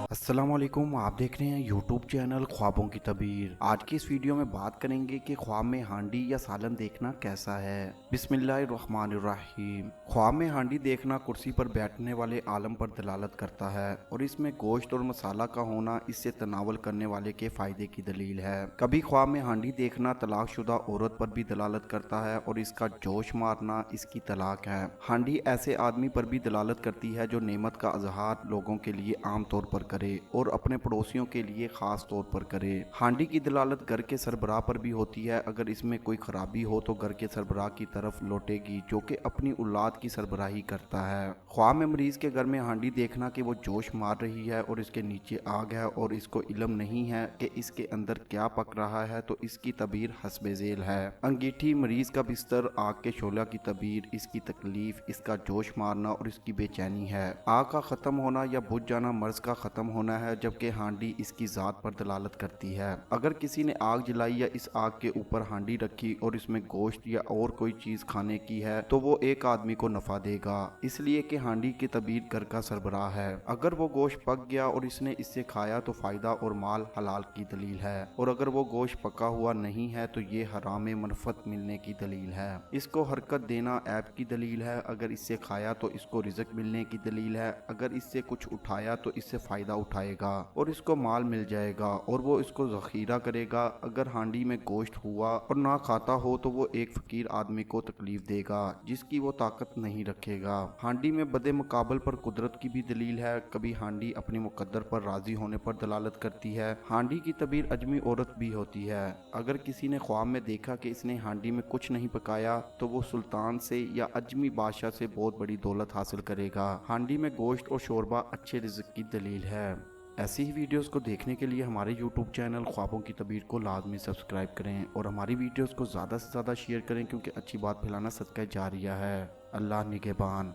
अस्सलाम वालेकुम। आप देख रहे हैं यूट्यूब चैनल ख्वाबों की तबीर। आज की इस वीडियो में बात करेंगे कि ख्वाब में हांडी या सालन देखना कैसा है। बिस्मिल्लाहिर्रहमानिर्रहीम। ख्वाब में हांडी देखना कुर्सी पर बैठने वाले आलम पर दलालत करता है और इसमें गोश्त और मसाला का होना इससे तनावल करने वाले के फायदे की दलील है। कभी ख्वाब में हांडी देखना तलाकशुदा औरत पर भी दलालत करता है और इसका जोश मारना इसकी तलाक है। हांडी ऐसे आदमी पर भी दलालत करती है जो नेमत का इजहार लोगों के लिए आम तौर पर करे और अपने पड़ोसियों के लिए खास तौर पर करे। हांडी की दलालत घर के सरबराह पर भी होती है। अगर इसमें कोई खराबी हो तो घर के सरबराह की तरफ लौटेगी जो कि अपनी औलाद की सरबराही करता है। ख्वाब में मरीज के घर में हांडी देखना कि वो जोश मार रही है और इसके नीचे आग है और इसको इल्म नहीं है कि इसके अंदर क्या पक रहा है तो इसकी तबीर हस्बे झेल है। अंगीठी, मरीज का बिस्तर, आग के शोला की तबीर, इसकी तकलीफ, इसका जोश मारना और इसकी बेचैनी है। आग का खत्म होना या बुझ जाना मर्ज का खत्म होना है, जबकि हांडी इसकी जात पर दलालत करती है। अगर किसी ने आग जलाई या इस आग के ऊपर हांडी रखी और इसमें गोश्त या और कोई चीज खाने की है तो वो एक आदमी को नफा देगा, इसलिए कि हांडी की तबीर घर का सरबराह है। अगर वो गोश्त पक गया और इसने इससे खाया तो फायदा और माल हलाल की दलील है, और अगर वो गोश्त पका हुआ नहीं है तो ये हराम मनफत मिलने की दलील है। इसको हरकत देना ऐब की दलील है। अगर इससे खाया तो इसको रिज़्क मिलने की दलील है। अगर इससे कुछ उठाया तो इससे फायदा उठाएगा और इसको माल मिल जाएगा और वो इसको जखीरा करेगा। अगर हांडी में गोश्त हुआ और ना खाता हो तो वो एक फकीर आदमी को तकलीफ देगा जिसकी वो ताकत नहीं रखेगा। हांडी में बदे मुकाबल पर कुदरत की भी दलील है। कभी हांडी अपने मुकद्दर पर राजी होने पर दलालत करती है। हांडी की तबीर अजमी औरत भी होती है। अगर किसी ने ख्वाब में देखा कि इसने हांडी में कुछ नहीं पकाया तो वो सुल्तान से या अजमी बादशाह से बहुत बड़ी दौलत हासिल करेगा। हांडी में गोश्त और शोरबा अच्छे रिज़्क की दलील है। ऐसी ही वीडियोस को देखने के लिए हमारे यूट्यूब चैनल ख्वाबों की तबीर को लाजमी सब्सक्राइब करें और हमारी वीडियोस को ज़्यादा से ज़्यादा शेयर करें, क्योंकि अच्छी बात फैलाना सदका जारिया है। अल्लाह निगहबान।